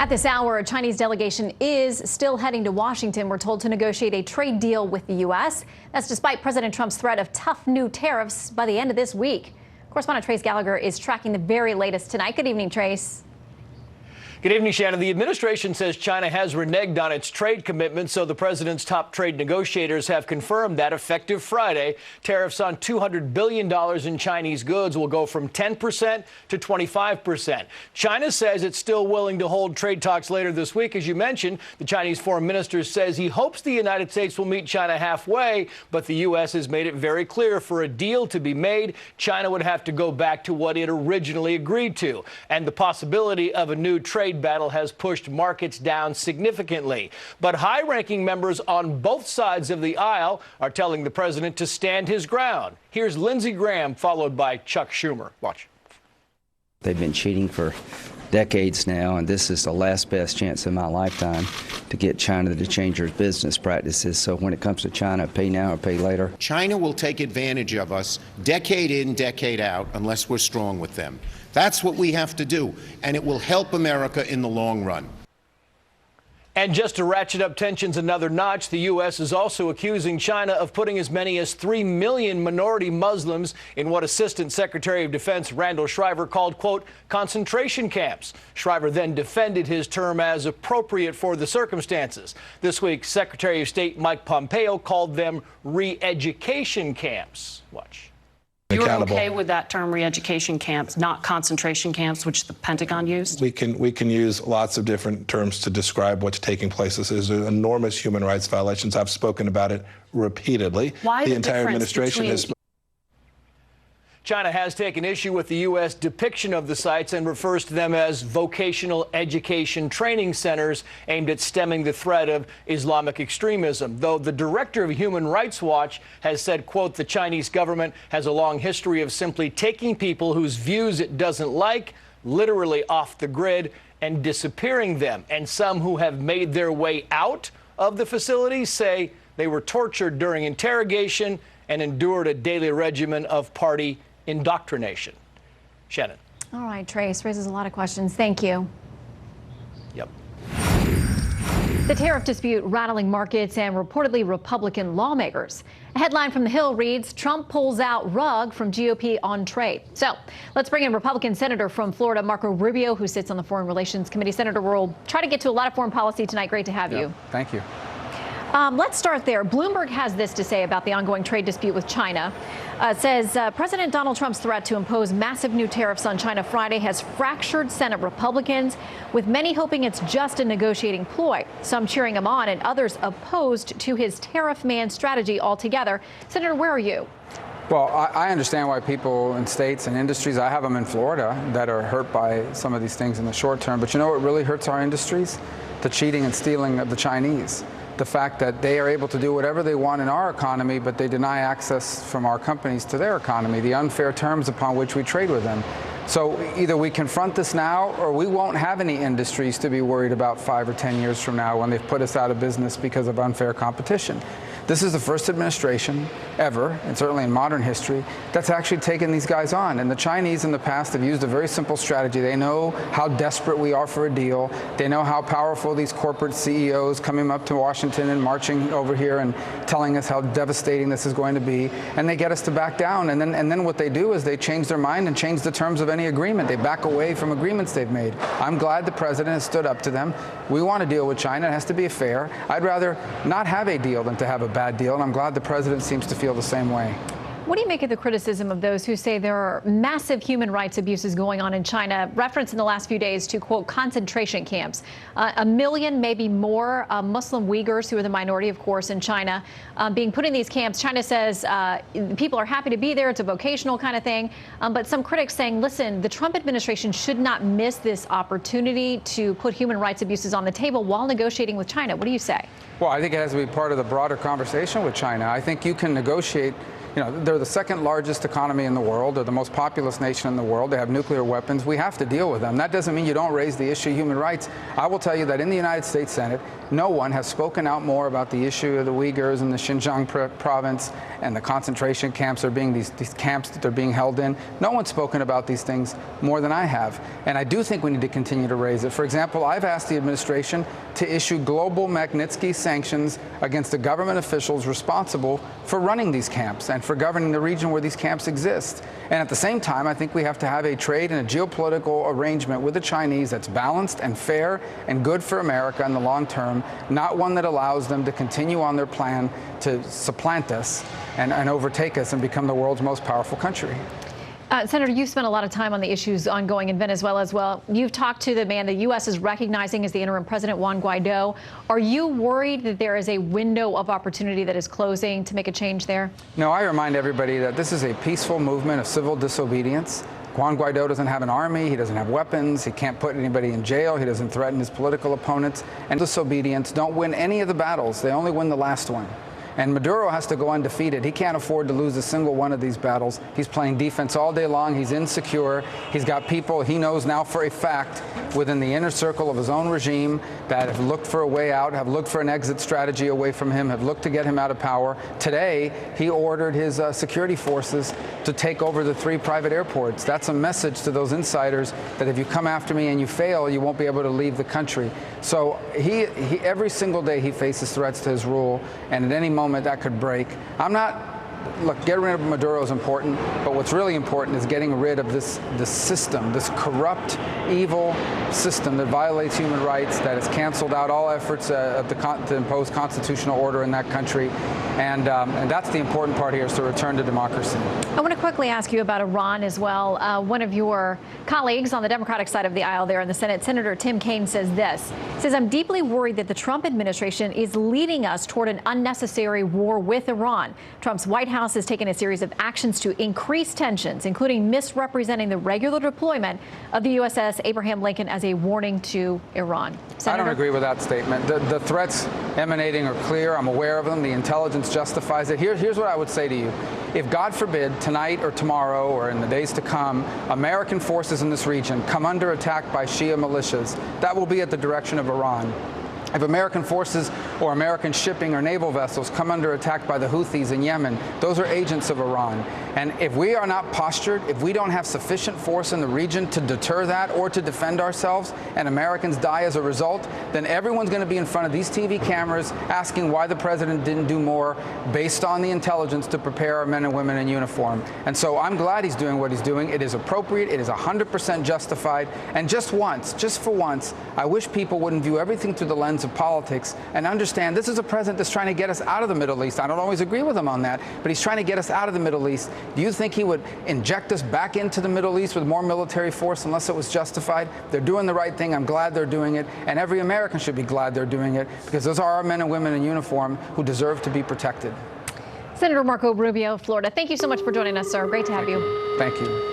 At this hour, a Chinese delegation is still heading to Washington, we're told, to negotiate a trade deal with the U.S. That's despite President Trump's threat of tough new tariffs by the end of this week. Correspondent Trace Gallagher is tracking the very latest tonight. Good evening, Trace. Good evening, Shannon. The administration says China has reneged on its trade commitments, so the president's top trade negotiators have confirmed that effective Friday, tariffs on $200 billion in Chinese goods will go from 10% to 25%. China says it's still willing to hold trade talks later this week. As you mentioned, the Chinese foreign minister says he hopes the United States will meet China halfway, but the U.S. has made it very clear for a deal to be made, China would have to go back to what it originally agreed to. And the possibility of a new trade battle has pushed markets down significantly. But high-ranking members on both sides of the aisle are telling the president to stand his ground. Here's Lindsey Graham, followed by Chuck Schumer. Watch. They've been cheating for decades now, and this is the last best chance in my lifetime to get China to change their business practices. So when it comes to China, pay now or pay later. China will take advantage of us decade in, decade out, unless we're strong with them. That's what we have to do, and it will help America in the long run. And just to ratchet up tensions another notch, the U.S. is also accusing China of putting as many as 3 million minority Muslims in what Assistant Secretary of Defense Randall Shriver called, quote, concentration camps. Shriver then defended his term as appropriate for the circumstances. This week, Secretary of State Mike Pompeo called them re-education camps. Watch. You're okay with that term, re-education camps, not concentration camps, which the Pentagon used? We can use lots of different terms to describe what's taking place. This is enormous human rights violations. I've spoken about it repeatedly. Why the entire administration has. China has taken issue with the U.S. depiction of the sites and refers to them as vocational education training centers aimed at stemming the threat of Islamic extremism, though the director of Human Rights Watch has said, quote, the Chinese government has a long history of simply taking people whose views it doesn't like, literally off the grid, and disappearing them. And some who have made their way out of the facilities say they were tortured during interrogation and endured a daily regimen of party indoctrination. Shannon. All right, Trace, raises a lot of questions. Thank you. Yep. The tariff dispute rattling markets and reportedly Republican lawmakers. A headline from The Hill reads, Trump pulls out rug from GOP on trade. So let's bring in Republican Senator from Florida, Marco Rubio, who sits on the Foreign Relations Committee. Senator, we'll try to get to a lot of foreign policy tonight. Great to have you. Thank you. Let's start there. Bloomberg has this to say about the ongoing trade dispute with China. Says President Donald Trump's threat to impose massive new tariffs on China Friday has fractured Senate Republicans, with many hoping it's just a negotiating ploy, some cheering him on and others opposed to his tariff man strategy altogether. Senator, where are you? Well, I understand why people in states and industries, I have them in Florida, that are hurt by some of these things in the short term. But you know what really hurts our industries? The cheating and stealing of the Chinese. The fact that they are able to do whatever they want in our economy, but they deny access from our companies to their economy, the unfair terms upon which we trade with them. So either we confront this now, or we won't have any industries to be worried about 5 or 10 years from now when they've put us out of business because of unfair competition. This is the first administration ever, and certainly in modern history, that's actually taken these guys on. And the Chinese in the past have used a very simple strategy. They know how desperate we are for a deal. They know how powerful these corporate CEOs coming up to Washington and marching over here and telling us how devastating this is going to be. And they get us to back down. And then what they do is they change their mind and change the terms of any agreement. They back away from agreements they've made. I'm glad the president has stood up to them. We want to deal with China. It has to be fair. I'd rather not have a deal than to have a bad deal, and I'm glad the president seems to feel the same way. What do you make of the criticism of those who say there are massive human rights abuses going on in China, reference in the last few days to, quote, concentration camps? 1 million, maybe more, Muslim Uyghurs, who are the minority, of course, in China, being put in these camps. China says people are happy to be there. It's a vocational kind of thing. But some critics saying, listen, the Trump administration should not miss this opportunity to put human rights abuses on the table while negotiating with China. What do you say? Well, I think it has to be part of the broader conversation with China. I think you can negotiate. You know, they're the second largest economy in the world. They're the most populous nation in the world. They have nuclear weapons. We have to deal with them. That doesn't mean you don't raise the issue of human rights. I will tell you that in the United States Senate, no one has spoken out more about the issue of the Uyghurs in the Xinjiang province and the concentration camps are being these camps that they're being held in. No one's spoken about these things more than I have. And I do think we need to continue to raise it. For example, I've asked the administration to issue global Magnitsky sanctions against the government officials responsible for running these camps and for governing the region where these camps exist. And at the same time, I think we have to have a trade and a geopolitical arrangement with the Chinese that's balanced and fair and good for America in the long term, not one that allows them to continue on their plan to supplant us and overtake us and become the world's most powerful country. Senator, you've spent a lot of time on the issues ongoing in Venezuela as well. You've talked to the man the U.S. is recognizing as the interim president, Juan Guaido. Are you worried that there is a window of opportunity that is closing to make a change there? No, I remind everybody that this is a peaceful movement of civil disobedience. Juan Guaido doesn't have an army, he doesn't have weapons, he can't put anybody in jail, he doesn't threaten his political opponents. And disobedience don't win any of the battles, they only win the last one. And Maduro has to go undefeated. He can't afford to lose a single one of these battles. He's playing defense all day long. He's insecure. He's got people he knows now for a fact within the inner circle of his own regime that have looked for a way out, have looked for an exit strategy away from him, have looked to get him out of power. Today, he ordered his security forces to take over the 3 private airports. That's a message to those insiders that if you come after me and you fail, you won't be able to leave the country. So he every single day he faces threats to his rule, and at any moment that could break. Look, getting rid of Maduro is important, but what's really important is getting rid of this system, this corrupt, evil system that violates human rights, that has canceled out all efforts to impose constitutional order in that country. And that's the important part here, is to return to democracy. I want to quickly ask you about Iran as well. One of your colleagues on the Democratic side of the aisle there in the Senate, Senator Tim Kaine, says this. He says, I'm deeply worried that the Trump administration is leading us toward an unnecessary war with Iran. Trump's White House has taken a series of actions to increase tensions, including misrepresenting the regular deployment of the USS Abraham Lincoln as a warning to Iran. Senator? I don't agree with that statement. The threats emanating are clear. I'm aware of them. The intelligence justifies it. Here's what I would say to you. If, God forbid, tonight or tomorrow or in the days to come, American forces in this region come under attack by Shia militias, that will be at the direction of Iran. If American forces or American shipping or naval vessels come under attack by the Houthis in Yemen, those are agents of Iran. And if we are not postured, if we don't have sufficient force in the region to deter that or to defend ourselves, and Americans die as a result, then everyone's going to be in front of these TV cameras asking why the president didn't do more based on the intelligence to prepare our men and women in uniform. And so I'm glad he's doing what he's doing. It is appropriate. It is 100% justified. And just for once, I wish people wouldn't view everything through the lens of politics and understand this is a president that's trying to get us out of the Middle East. I don't always agree with him on that, but he's trying to get us out of the Middle East. Do you think he would inject us back into the Middle East with more military force unless it was justified? They're doing the right thing. I'm glad they're doing it. And every American should be glad they're doing it, because those are our men and women in uniform who deserve to be protected. Senator Marco Rubio, Florida, thank you so much for joining us, sir. Great to have you. Thank you.